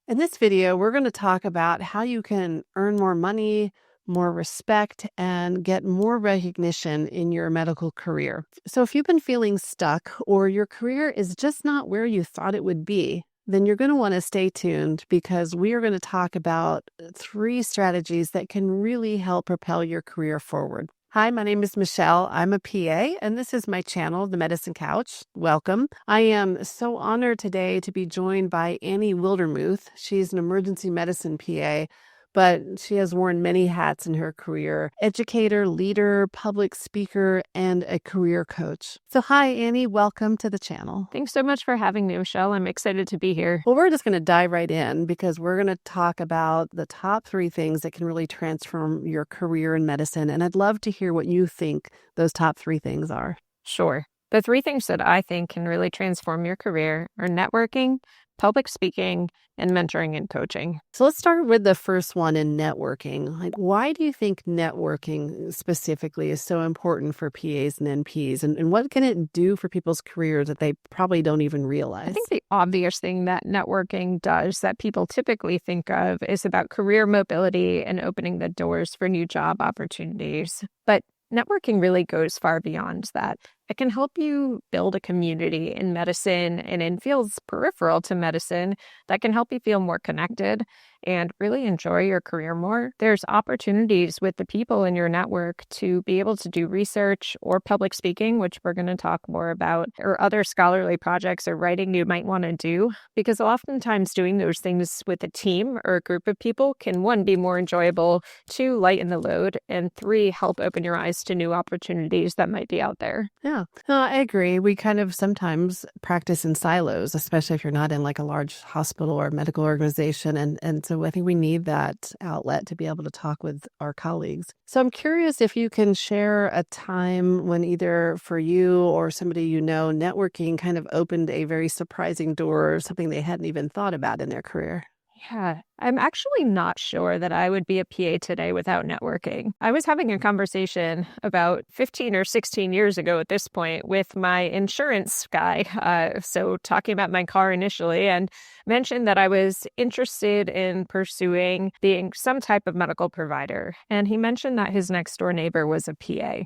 In this video, we're going to talk about how you can earn more money, more respect, and get more recognition in your medical career. So if you've been feeling stuck or your career is just not where you thought it would be, then you're going to want to stay tuned because we are going to talk about 3 strategies that can really help propel your career forward. Hi, my name is Michelle. I'm a PA, and this is my channel, The Medicine Couch. Welcome. I am so honored today to be joined by Annie Wildermuth. She's an emergency medicine PA, but she has worn many hats in her career: educator, leader, public speaker, and a career coach. So hi, Annie. Welcome to the channel. Thanks so much for having me, Michelle. I'm excited to be here. Well, we're just going to dive right in because we're going to talk about the top 3 things that can really transform your career in medicine. And I'd love to hear what you think those top 3 things are. Sure. The 3 things that I think can really transform your career are networking, public speaking, and mentoring and coaching. So let's start with the first one in networking. Why do you think networking specifically is so important for PAs and NPs? And what can it do for people's careers that they probably don't even realize? I think the obvious thing that networking does that people typically think of is about career mobility and opening the doors for new job opportunities. But networking really goes far beyond that. It can help you build a community in medicine and in fields peripheral to medicine that can help you feel more connected and really enjoy your career more. There's opportunities with the people in your network to be able to do research or public speaking, which we're going to talk more about, or other scholarly projects or writing you might want to do, because oftentimes doing those things with a team or a group of people can, 1, be more enjoyable, 2, lighten the load, and 3, help open your eyes to new opportunities that might be out there. Yeah, no, I agree. We kind of sometimes practice in silos, especially if you're not in like a large hospital or medical organization. And so I think we need that outlet to be able to talk with our colleagues. So I'm curious if you can share a time when either for you or somebody you know, networking kind of opened a very surprising door or something they hadn't even thought about in their career. Yeah, I'm actually not sure that I would be a PA today without networking. I was having a conversation about 15 or 16 years ago at this point with my insurance guy. So talking about my car initially, and mentioned that I was interested in pursuing being some type of medical provider. And he mentioned that his next door neighbor was a PA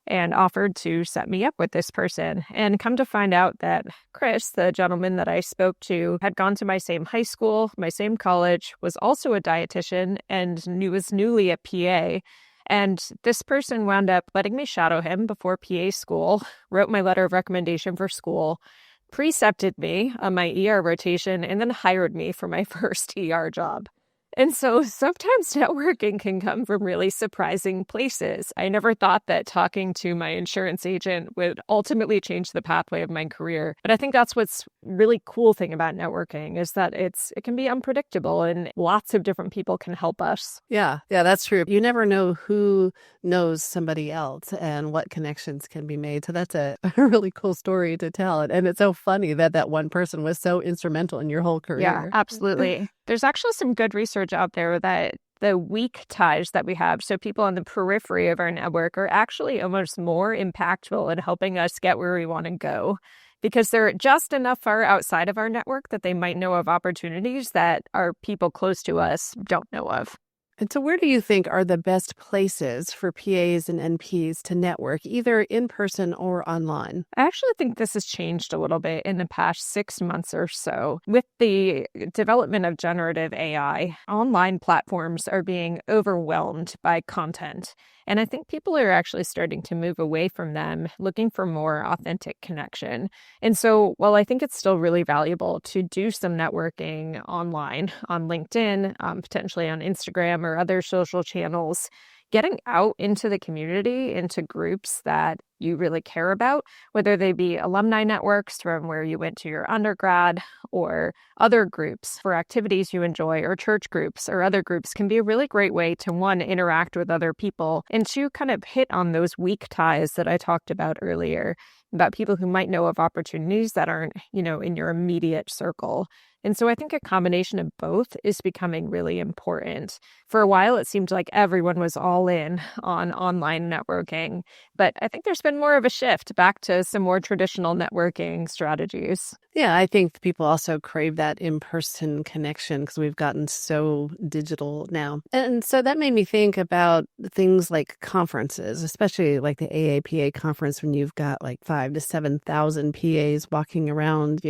and offered to set me up with this person. And come to find out that Chris, the gentleman that I spoke to, had gone to my same high school, my same college, was also a dietitian, and was newly a PA. And this person wound up letting me shadow him before PA school, wrote my letter of recommendation for school, precepted me on my ER rotation, and then hired me for my first ER job. And so sometimes networking can come from really surprising places. I never thought that talking to my insurance agent would ultimately change the pathway of my career. But I think that's what's really cool thing about networking is that it can be unpredictable and lots of different people can help us. Yeah, that's true. You never know who knows somebody else and what connections can be made. So that's a really cool story to tell. And it's so funny that that one person was so instrumental in your whole career. Yeah, absolutely. There's actually some good research out there that the weak ties that we have, so people on the periphery of our network, are actually almost more impactful in helping us get where we want to go, because they're just enough far outside of our network that they might know of opportunities that our people close to us don't know of. And so where do you think are the best places for PAs and NPs to network, either in person or online? I actually think this has changed a little bit in the past 6 months or so. With the development of generative AI, online platforms are being overwhelmed by content. And I think people are actually starting to move away from them, looking for more authentic connection. And so while I think it's still really valuable to do some networking online, on LinkedIn, potentially on Instagram or other social channels, getting out into the community, into groups that you really care about, whether they be alumni networks from where you went to your undergrad or other groups for activities you enjoy, or church groups or other groups, can be a really great way to, 1, interact with other people, and 2, kind of hit on those weak ties that I talked about earlier, about people who might know of opportunities that aren't, in your immediate circle. And so I think a combination of both is becoming really important. For a while, it seemed like everyone was all in on online networking, but I think there's been more of a shift back to some more traditional networking strategies. Yeah, I think people also crave that in-person connection because we've gotten so digital now. And so that made me think about things like conferences, especially like the AAPA conference when you've got like 5,000 to 7,000 PAs walking around.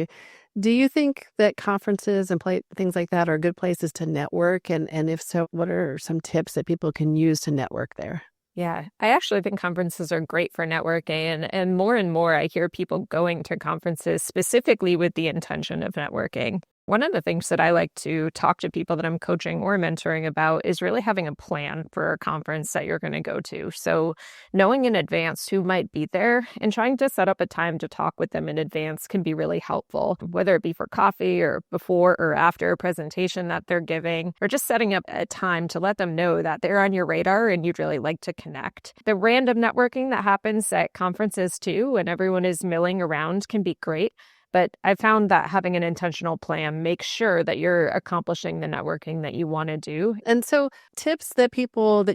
Do you think that conferences and things like that are good places to network? And if so, what are some tips that people can use to network there? Yeah, I actually think conferences are great for networking. And more I hear people going to conferences specifically with the intention of networking. One of the things that I like to talk to people that I'm coaching or mentoring about is really having a plan for a conference that you're going to go to. So knowing in advance who might be there and trying to set up a time to talk with them in advance can be really helpful, whether it be for coffee or before or after a presentation that they're giving, or just setting up a time to let them know that they're on your radar and you'd really like to connect. The random networking that happens at conferences too, when everyone is milling around, can be great. But I found that having an intentional plan makes sure that you're accomplishing the networking that you want to do. And so tips that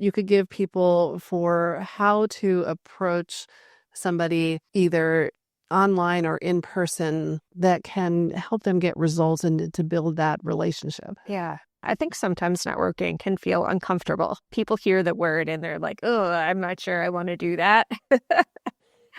you could give people for how to approach somebody either online or in person that can help them get results and to build that relationship. Yeah. I think sometimes networking can feel uncomfortable. People hear the word and they're like, oh, I'm not sure I want to do that.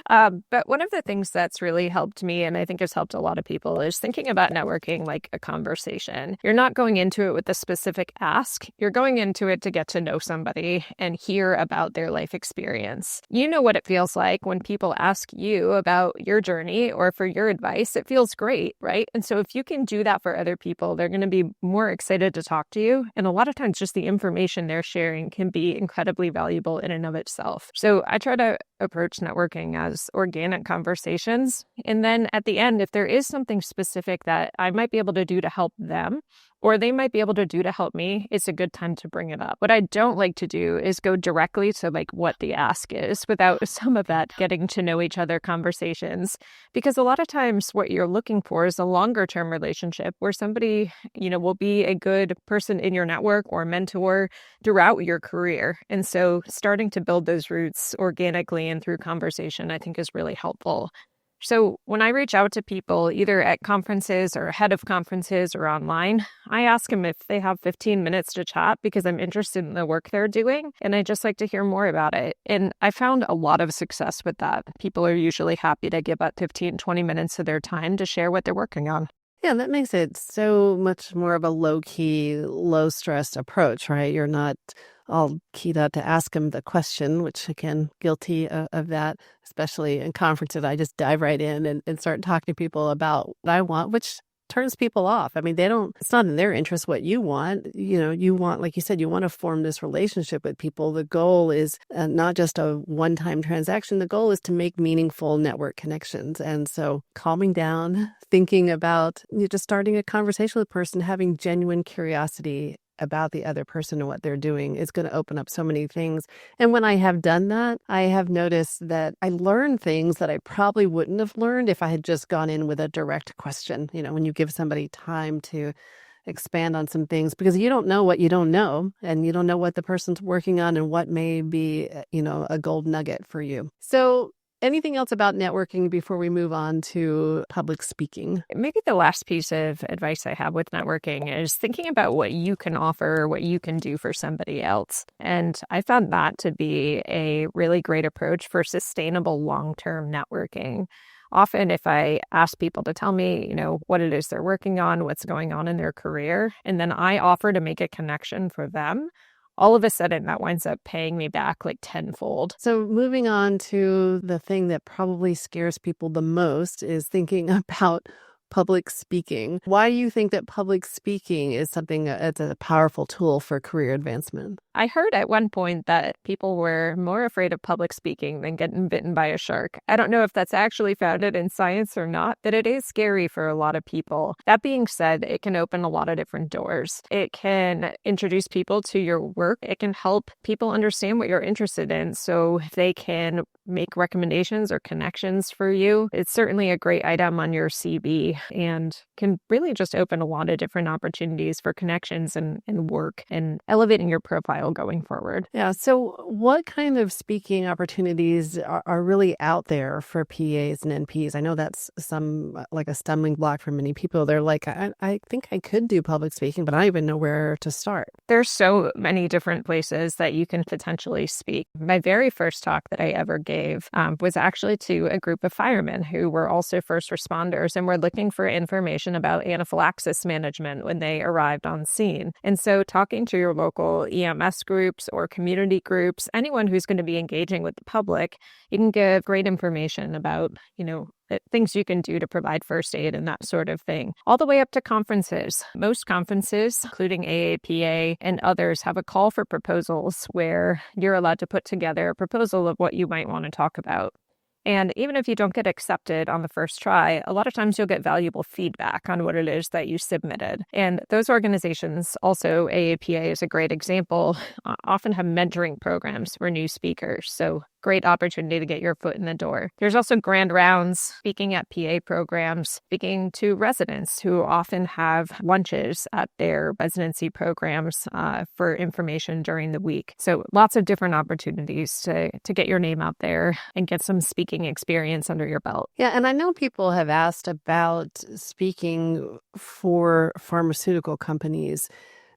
But one of the things that's really helped me, and I think has helped a lot of people, is thinking about networking like a conversation. You're not going into it with a specific ask. You're going into it to get to know somebody and hear about their life experience. You know what it feels like when people ask you about your journey or for your advice. It feels great, right? And so if you can do that for other people, they're going to be more excited to talk to you. And a lot of times just the information they're sharing can be incredibly valuable in and of itself. So I try to approach networking as organic conversations. And then at the end, if there is something specific that I might be able to do to help them, or they might be able to do to help me, it's a good time to bring it up. What I don't like to do is go directly to like what the ask is without some of that getting to know each other conversations. Because a lot of times what you're looking for is a longer term relationship where somebody, will be a good person in your network or mentor throughout your career. And so starting to build those roots organically and through conversation, I think is really helpful. So when I reach out to people, either at conferences or ahead of conferences or online, I ask them if they have 15 minutes to chat because I'm interested in the work they're doing and I just like to hear more about it. And I found a lot of success with that. People are usually happy to give up 15, 20 minutes of their time to share what they're working on. Yeah, that makes it so much more of a low-key, low-stress approach, right? You're not all keyed up to ask them the question, which again, guilty of that, especially in conferences. I just dive right in and start talking to people about what I want, which turns people off. I mean, it's not in their interest what you want. You want, like you said, you want to form this relationship with people. The goal is not just a one-time transaction. The goal is to make meaningful network connections. And so calming down, thinking about just starting a conversation with a person, having genuine curiosity about the other person and what they're doing is going to open up so many things. And when I have done that, I have noticed that I learn things that I probably wouldn't have learned if I had just gone in with a direct question. When you give somebody time to expand on some things, because you don't know what you don't know, and you don't know what the person's working on and what may be, a gold nugget for you. So anything else about networking before we move on to public speaking? Maybe the last piece of advice I have with networking is thinking about what you can offer, what you can do for somebody else. And I found that to be a really great approach for sustainable long-term networking. Often if I ask people to tell me, what it is they're working on, what's going on in their career, and then I offer to make a connection for them, all of a sudden that winds up paying me back like tenfold. So moving on to the thing that probably scares people the most is thinking about public speaking. Why do you think that public speaking is something that's a powerful tool for career advancement? I heard at one point that people were more afraid of public speaking than getting bitten by a shark. I don't know if that's actually founded in science or not, but it is scary for a lot of people. That being said, it can open a lot of different doors. It can introduce people to your work. It can help people understand what you're interested in so they can make recommendations or connections for you. It's certainly a great item on your CV. and can really just open a lot of different opportunities for connections and work and elevating your profile going forward. Yeah. So, what kind of speaking opportunities are really out there for PAs and NPs? I know that's like a stumbling block for many people. They're like, I think I could do public speaking, but I don't even know where to start. There's so many different places that you can potentially speak. My very first talk that I ever gave was actually to a group of firemen who were also first responders and were looking for information about anaphylaxis management when they arrived on scene. And so talking to your local EMS groups or community groups, anyone who's going to be engaging with the public, you can give great information about, things you can do to provide first aid and that sort of thing, all the way up to conferences. Most conferences, including AAPA and others, have a call for proposals where you're allowed to put together a proposal of what you might want to talk about. And even if you don't get accepted on the first try, a lot of times you'll get valuable feedback on what it is that you submitted. And those organizations, also AAPA is a great example, often have mentoring programs for new speakers. So great opportunity to get your foot in the door. There's also grand rounds, speaking at PA programs, speaking to residents who often have lunches at their residency programs for information during the week. So lots of different opportunities to get your name out there and get some speaking experience under your belt. Yeah, and I know people have asked about speaking for pharmaceutical companies.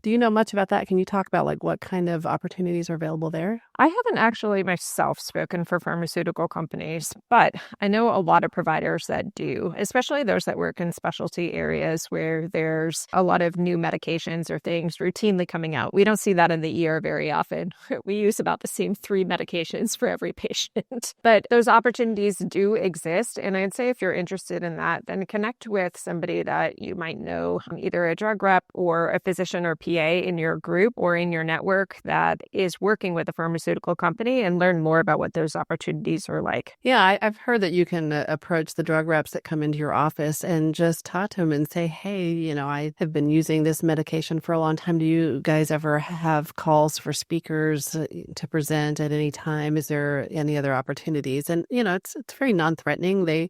Do you know much about that? Can you talk about what kind of opportunities are available there? I haven't actually myself spoken for pharmaceutical companies, but I know a lot of providers that do, especially those that work in specialty areas where there's a lot of new medications or things routinely coming out. We don't see that in the ER very often. We use about the same 3 medications for every patient. But those opportunities do exist. And I'd say if you're interested in that, then connect with somebody that you might know, either a drug rep or a physician or PA in your group or in your network that is working with a pharmaceutical company, and learn more about what those opportunities are like. Yeah, I've heard that you can approach the drug reps that come into your office and just talk to them and say, hey, I have been using this medication for a long time. Do you guys ever have calls for speakers to present at any time? Is there any other opportunities? And, it's very non-threatening.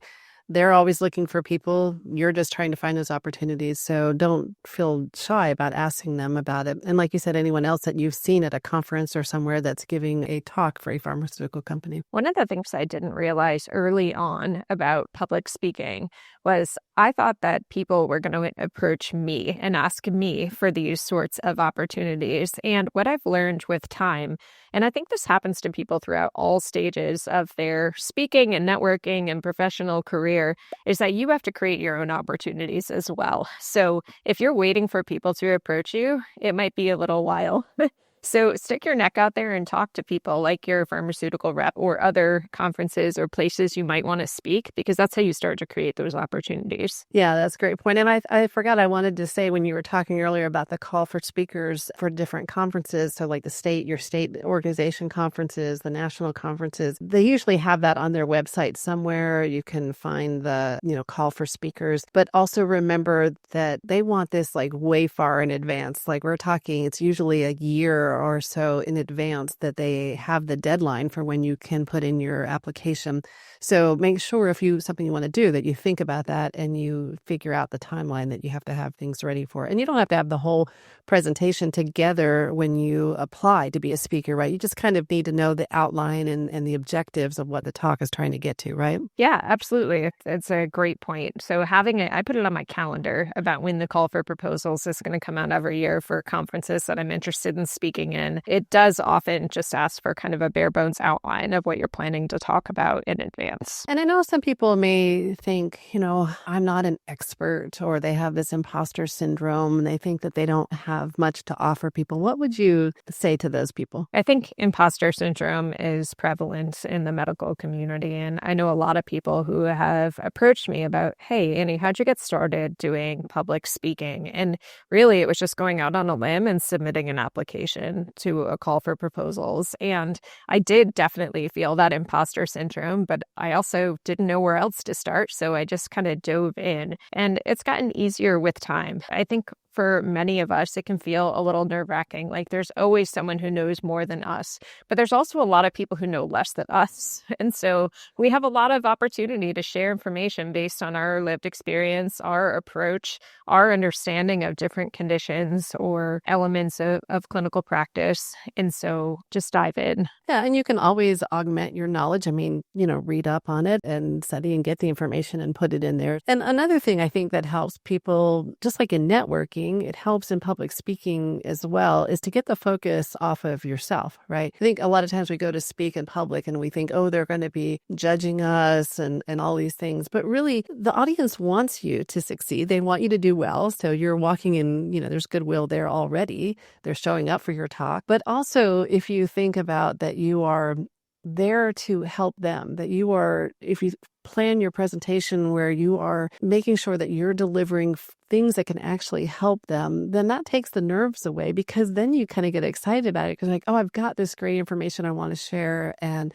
They're always looking for people. You're just trying to find those opportunities. So don't feel shy about asking them about it. And like you said, anyone else that you've seen at a conference or somewhere that's giving a talk for a pharmaceutical company. One of the things I didn't realize early on about public speaking was I thought that people were going to approach me and ask me for these sorts of opportunities. And what I've learned with time, and I think this happens to people throughout all stages of their speaking and networking and professional career, is that you have to create your own opportunities as well. So if you're waiting for people to approach you, it might be a little while. So stick your neck out there and talk to people like your pharmaceutical rep or other conferences or places you might want to speak, because that's how you start to create those opportunities. Yeah, that's a great point. And I forgot I wanted to say when you were talking earlier about the call for speakers for different conferences, so like your state organization conferences, the national conferences, they usually have that on their website somewhere. You can find the, call for speakers, but also remember that they want this way far in advance. Like we're talking, it's usually a year or so in advance that they have the deadline for when you can put in your application. So make sure if something you want to do that you think about that and you figure out the timeline that you have to have things ready for. And you don't have to have the whole presentation together when you apply to be a speaker, right? You just kind of need to know the outline and the objectives of what the talk is trying to get to, right? Yeah, absolutely. It's a great point. So I put it on my calendar about when the call for proposals is going to come out every year for conferences that I'm interested in speaking in. It does often just ask for kind of a bare bones outline of what you're planning to talk about in advance. And I know some people may think, I'm not an expert, or they have this imposter syndrome and they think that they don't have much to offer people. What would you say to those people? I think imposter syndrome is prevalent in the medical community. And I know a lot of people who have approached me about, hey, Annie, how'd you get started doing public speaking? And really, it was just going out on a limb and submitting an application to a call for proposals. And I did definitely feel that imposter syndrome, but I also didn't know where else to start. So I just kind of dove in, and it's gotten easier with time. I think for many of us, it can feel a little nerve-wracking. Like there's always someone who knows more than us, but there's also a lot of people who know less than us. And so we have a lot of opportunity to share information based on our lived experience, our approach, our understanding of different conditions or elements of clinical practice. And so just dive in. Yeah, and you can always augment your knowledge. I mean, read up on it and study and get the information and put it in there. And another thing I think that helps people, just like in networking, it helps in public speaking as well, is to get the focus off of yourself, right? I think a lot of times we go to speak in public and we think, oh, they're going to be judging us and all these things. But really, the audience wants you to succeed. They want you to do well. So you're walking in, there's goodwill there already. They're showing up for your talk. But also, if you think about that you are there to help them, that you are, if you plan your presentation where you are making sure that you're delivering things that can actually help them, then that takes the nerves away, because then you kind of get excited about it because like, oh, I've got this great information I want to share. And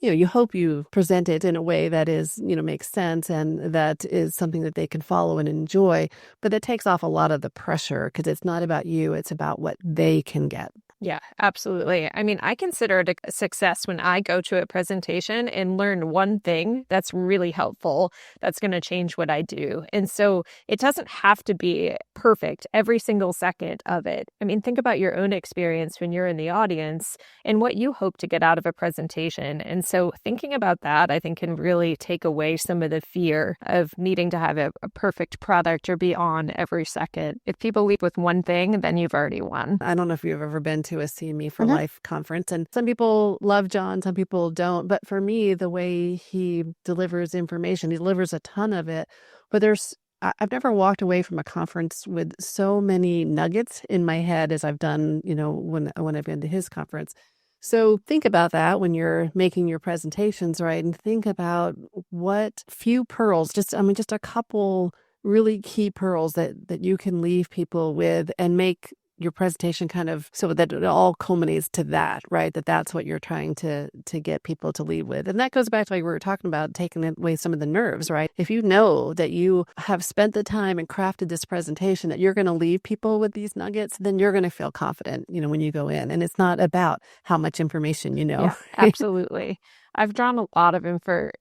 you hope you present it in a way that is, makes sense and that is something that they can follow and enjoy. But it takes off a lot of the pressure because it's not about you, it's about what they can get. Yeah, absolutely. I mean, I consider it a success when I go to a presentation and learn one thing that's really helpful, that's going to change what I do. And so it doesn't have to be perfect every single second of it. I mean, think about your own experience when you're in the audience and what you hope to get out of a presentation. And so thinking about that, I think, can really take away some of the fear of needing to have a perfect product or be on every second. If people leave with one thing, then you've already won. I don't know if you've ever been to a CME for Life conference, and some people love John, some people don't. But for me, the way he delivers information, he delivers a ton of it. But I've never walked away from a conference with so many nuggets in my head as I've done, when I've been to his conference. So think about that when you're making your presentations, right? And think about what few pearls, just a couple really key pearls that you can leave people with and make your presentation kind of so that it all culminates to that, right? That's what you're trying to get people to leave with. And that goes back to like we were talking about, taking away some of the nerves, right? If you know that you have spent the time and crafted this presentation, that you're going to leave people with these nuggets, then you're going to feel confident, when you go in. And it's not about how much information you know. Yeah, absolutely. I've drawn a lot of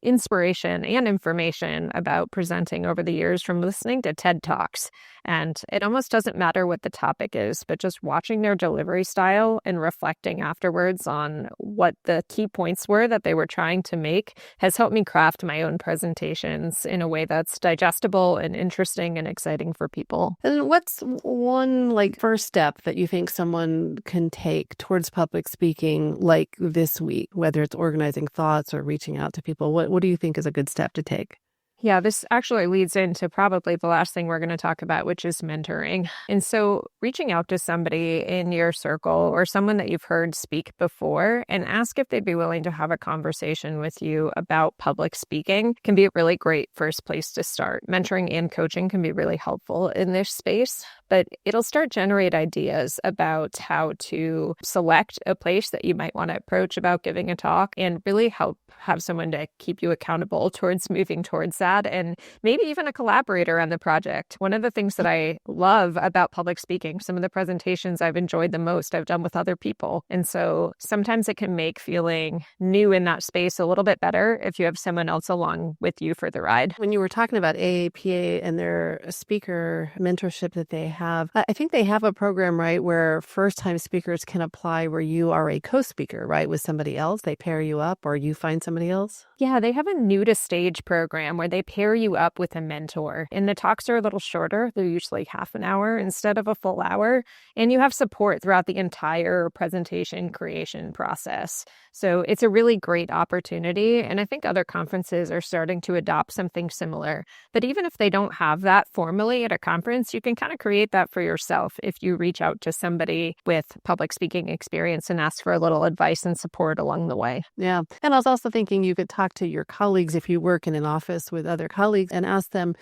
inspiration and information about presenting over the years from listening to TED Talks. And it almost doesn't matter what the topic is, but just watching their delivery style and reflecting afterwards on what the key points were that they were trying to make has helped me craft my own presentations in a way that's digestible and interesting and exciting for people. And what's one first step that you think someone can take towards public speaking this week, whether it's organizing thoughts or reaching out to people? What do you think is a good step to take? Yeah, this actually leads into probably the last thing we're going to talk about, which is mentoring. And so reaching out to somebody in your circle or someone that you've heard speak before and ask if they'd be willing to have a conversation with you about public speaking can be a really great first place to start. Mentoring and coaching can be really helpful in this space, but it'll start generate ideas about how to select a place that you might want to approach about giving a talk and really help have someone to keep you accountable towards moving towards that, and maybe even a collaborator on the project. One of the things that I love about public speaking, some of the presentations I've enjoyed the most, I've done with other people. And so sometimes it can make feeling new in that space a little bit better if you have someone else along with you for the ride. When you were talking about AAPA and their speaker mentorship that they have, I think they have a program, right, where first-time speakers can apply where you are a co-speaker, right, with somebody else. They pair you up or you find somebody else? Yeah, they have a new to stage program where they pair you up with a mentor. And the talks are a little shorter. They're usually half an hour instead of a full hour. And you have support throughout the entire presentation creation process. So it's a really great opportunity. And I think other conferences are starting to adopt something similar. But even if they don't have that formally at a conference, you can kind of create that for yourself if you reach out to somebody with public speaking experience and ask for a little advice and support along the way. Yeah. And I was also thinking you could talk to your colleagues if you work in an office with other colleagues and ask them,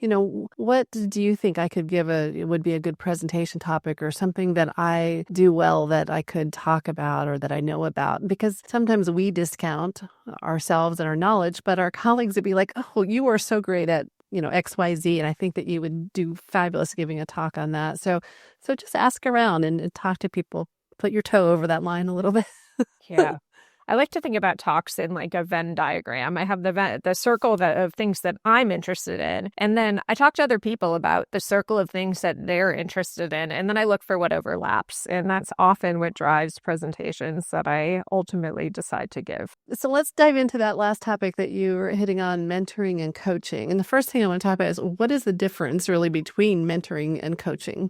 what do you think I could would be a good presentation topic or something that I do well that I could talk about or that I know about? Because sometimes we discount ourselves and our knowledge, but our colleagues would be like, oh, you are so great at XYZ. And I think that you would do fabulous giving a talk on that. So just ask around and talk to people. Put your toe over that line a little bit. Yeah. I like to think about talks in like a Venn diagram. I have the circle of things that I'm interested in. And then I talk to other people about the circle of things that they're interested in. And then I look for what overlaps. And that's often what drives presentations that I ultimately decide to give. So let's dive into that last topic that you were hitting on, mentoring and coaching. And the first thing I want to talk about is, what is the difference really between mentoring and coaching?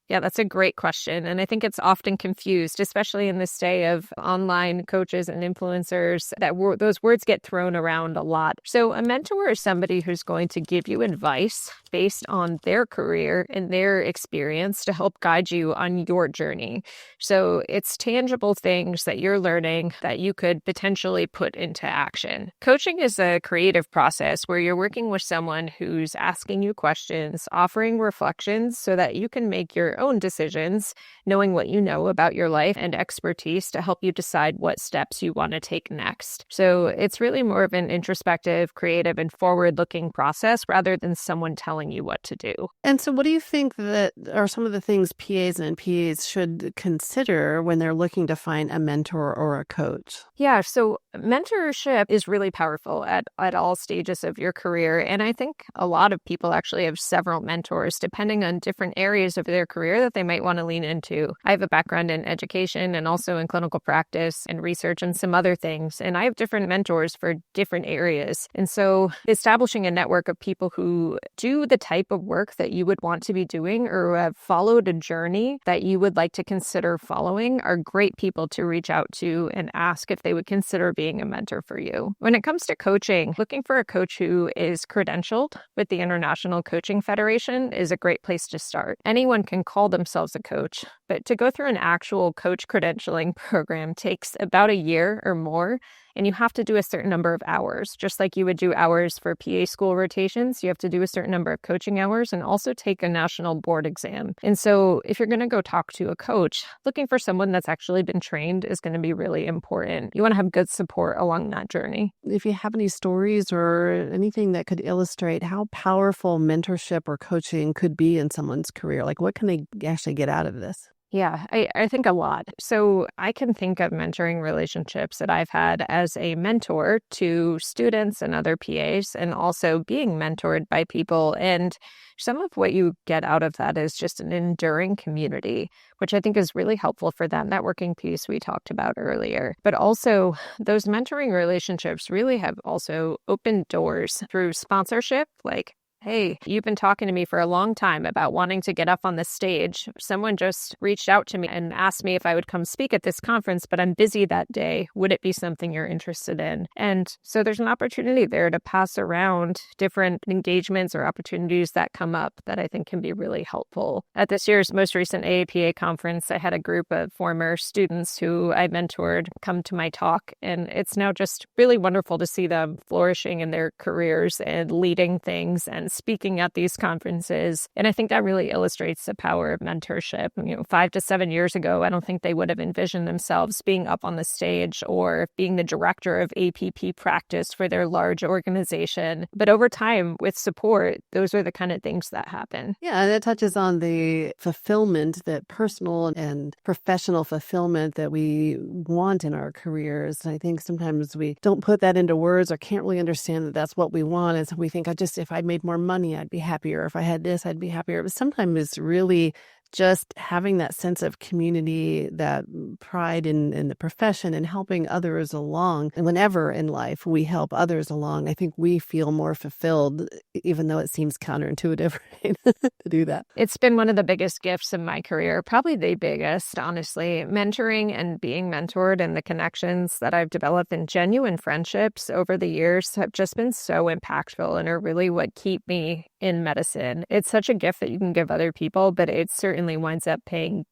Yeah, that's a great question. And I think it's often confused, especially in this day of online coaches and influencers, that those words get thrown around a lot. So a mentor is somebody who's going to give you advice based on their career and their experience to help guide you on your journey. So it's tangible things that you're learning that you could potentially put into action. Coaching is a creative process where you're working with someone who's asking you questions, offering reflections so that you can make your own decisions, knowing what you know about your life and expertise to help you decide what steps you want to take next. So it's really more of an introspective, creative, and forward-looking process rather than someone telling you what to do. And so what do you think that are some of the things PAs and NPs should consider when they're looking to find a mentor or a coach? Yeah, so mentorship is really powerful at all stages of your career. And I think a lot of people actually have several mentors depending on different areas of their career that they might want to lean into. I have a background in education and also in clinical practice and research and some other things. And I have different mentors for different areas. And so establishing a network of people who do the type of work that you would want to be doing or have followed a journey that you would like to consider following are great people to reach out to and ask if they would consider being a mentor for you. When it comes to coaching, looking for a coach who is credentialed with the International Coaching Federation is a great place to start. Anyone can call themselves a coach, but to go through an actual coach credentialing program takes about a year or more, and you have to do a certain number of hours. Just like you would do hours for PA school rotations, you have to do a certain number of coaching hours and also take a national board exam. And so if you're going to go talk to a coach, looking for someone that's actually been trained is going to be really important. You want to have good support along that journey. If you have any stories or anything that could illustrate how powerful mentorship or coaching could be in someone's career, like what can they actually get out of this? Yeah, I think a lot. So I can think of mentoring relationships that I've had as a mentor to students and other PAs, and also being mentored by people. And some of what you get out of that is just an enduring community, which I think is really helpful for that networking piece we talked about earlier. But also, those mentoring relationships really have also opened doors through sponsorship, like, hey, you've been talking to me for a long time about wanting to get up on the stage. Someone just reached out to me and asked me if I would come speak at this conference, but I'm busy that day. Would it be something you're interested in? And so there's an opportunity there to pass around different engagements or opportunities that come up that I think can be really helpful. At this year's most recent AAPA conference, I had a group of former students who I mentored come to my talk, and it's now just really wonderful to see them flourishing in their careers and leading things and speaking at these conferences. And I think that really illustrates the power of mentorship. 5 to 7 years ago, I don't think they would have envisioned themselves being up on the stage or being the director of APP practice for their large organization. But over time, with support, those are the kind of things that happen. Yeah, and it touches on the fulfillment, that personal and professional fulfillment that we want in our careers. And I think sometimes we don't put that into words or can't really understand that that's what we want. And so we think, if I made more money, I'd be happier. If I had this, I'd be happier. But sometimes it's really just having that sense of community, that pride in the profession and helping others along. And whenever in life we help others along, I think we feel more fulfilled, even though it seems counterintuitive, right? to do that. It's been one of the biggest gifts of my career, probably the biggest, honestly. Mentoring and being mentored and the connections that I've developed in genuine friendships over the years have just been so impactful and are really what keep me in medicine. It's such a gift that you can give other people, but it certainly winds up paying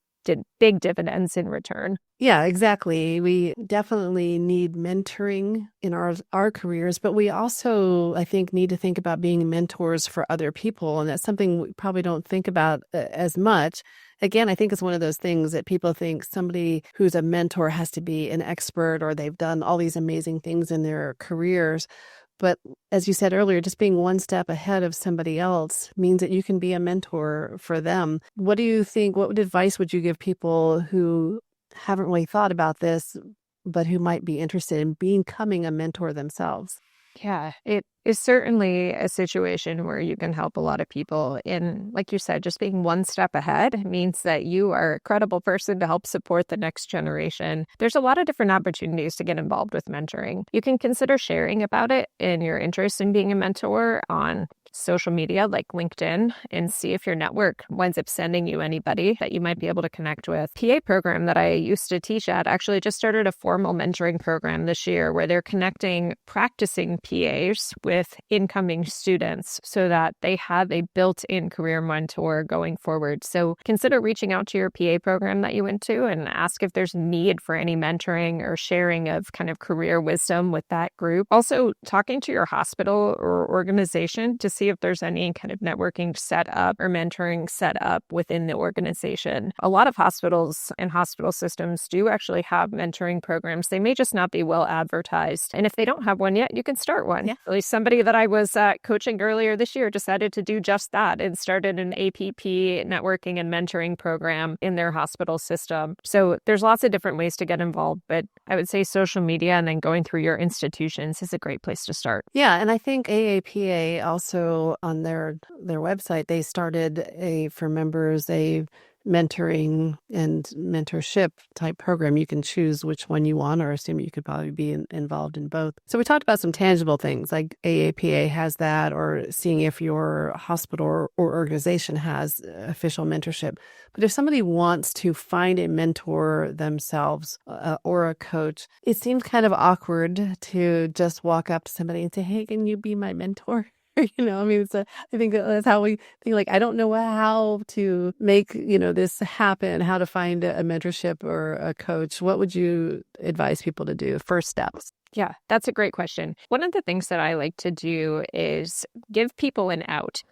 big dividends in return. Yeah, exactly. We definitely need mentoring in our careers, but we also, I think, need to think about being mentors for other people. And that's something we probably don't think about as much. Again, I think it's one of those things that people think somebody who's a mentor has to be an expert or they've done all these amazing things in their careers. But as you said earlier, just being one step ahead of somebody else means that you can be a mentor for them. What do you think? What advice would you give people who haven't really thought about this, but who might be interested in becoming a mentor themselves? Yeah, it is certainly a situation where you can help a lot of people. And like you said, just being one step ahead means that you are a credible person to help support the next generation. There's a lot of different opportunities to get involved with mentoring. You can consider sharing about it and your interest in being a mentor on social media like LinkedIn and see if your network winds up sending you anybody that you might be able to connect with. PA program that I used to teach at actually just started a formal mentoring program this year where they're connecting practicing PAs with incoming students so that they have a built-in career mentor going forward. So consider reaching out to your PA program that you went to and ask if there's need for any mentoring or sharing of kind of career wisdom with that group. Also, talking to your hospital or organization to see if there's any kind of networking set up or mentoring set up within the organization. A lot of hospitals and hospital systems do actually have mentoring programs. They may just not be well advertised. And if they don't have one yet, you can start one. Yeah. At least somebody that I was coaching earlier this year decided to do just that and started an APP networking and mentoring program in their hospital system. So there's lots of different ways to get involved, but I would say social media and then going through your institutions is a great place to start. Yeah, and I think AAPA also on their website, they started for members a mentoring and mentorship type program. You can choose which one you want, or assume you could probably be involved in both. So we talked about some tangible things like AAPA has that, or seeing if your hospital or organization has official mentorship. But if somebody wants to find a mentor themselves or a coach, it seems kind of awkward to just walk up to somebody and say, "Hey, can you be my mentor?" I mean, I think that's how we think, like, I don't know how to make, this happen, how to find a mentorship or a coach. What would you advise people to do? First steps. Yeah, that's a great question. One of the things that I like to do is give people an out.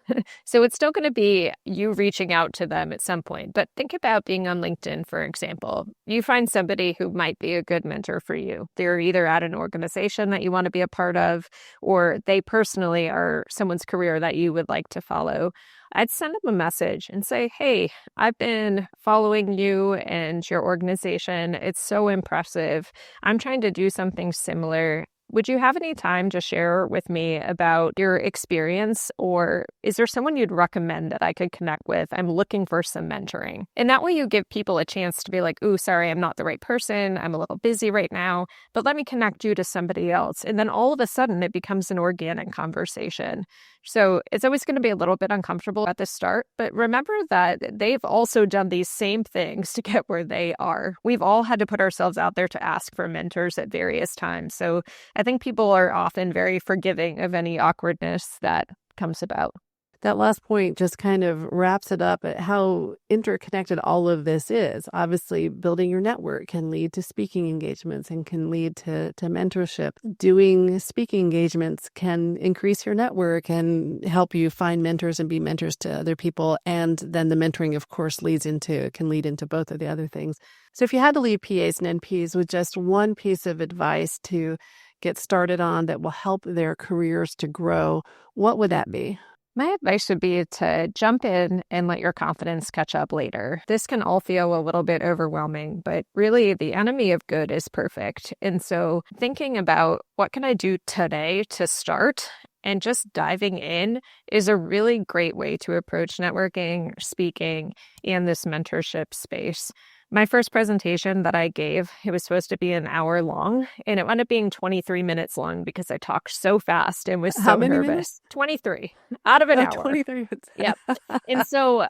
So it's still going to be you reaching out to them at some point, but think about being on LinkedIn, for example. You find somebody who might be a good mentor for you. They're either at an organization that you want to be a part of, or they personally are someone's career that you would like to follow. I'd send them a message and say, "Hey, I've been following you and your organization. It's so impressive. I'm trying to do something similar. Would you have any time to share with me about your experience, or is there someone you'd recommend that I could connect with? I'm looking for some mentoring." And that way you give people a chance to be like, "Ooh, sorry, I'm not the right person. I'm a little busy right now, but let me connect you to somebody else." And then all of a sudden it becomes an organic conversation. So it's always going to be a little bit uncomfortable at the start, but remember that they've also done these same things to get where they are. We've all had to put ourselves out there to ask for mentors at various times. So I think people are often very forgiving of any awkwardness that comes about. That last point just kind of wraps it up at how interconnected all of this is. Obviously, building your network can lead to speaking engagements and can lead to mentorship. Doing speaking engagements can increase your network and help you find mentors and be mentors to other people. And then the mentoring, of course, can lead into both of the other things. So if you had to leave PAs and NPs with just one piece of advice to get started on that will help their careers to grow, what would that be? My advice would be to jump in and let your confidence catch up later. This can all feel a little bit overwhelming, but really the enemy of good is perfect. And so thinking about what can I do today to start and just diving in is a really great way to approach networking, speaking, and this mentorship space. My first presentation that I gave, it was supposed to be an hour long, and it wound up being 23 minutes long because I talked so fast and was so How many nervous. minutes? 23 out of an hour. 23 minutes. Yep. And so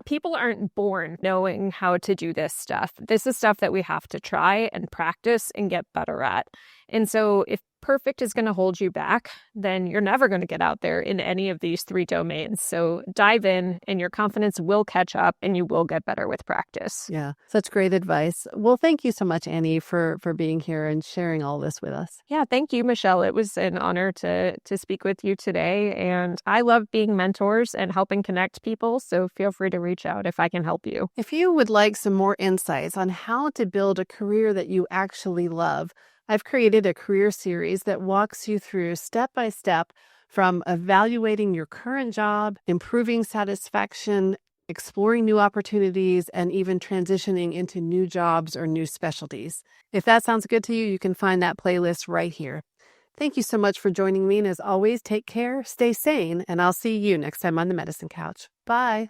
people aren't born knowing how to do this stuff. This is stuff that we have to try and practice and get better at. And so if perfect is going to hold you back, then you're never going to get out there in any of these three domains. So dive in and your confidence will catch up and you will get better with practice. Yeah, such great advice. Well, thank you so much, Annie, for being here and sharing all this with us. Yeah, thank you, Michelle. It was an honor to speak with you today. And I love being mentors and helping connect people. So feel free to reach out if I can help you. If you would like some more insights on how to build a career that you actually love, I've created a career series that walks you through step by step from evaluating your current job, improving satisfaction, exploring new opportunities, and even transitioning into new jobs or new specialties. If that sounds good to you, you can find that playlist right here. Thank you so much for joining me. And as always, take care, stay sane, and I'll see you next time on the Medicine Couch. Bye.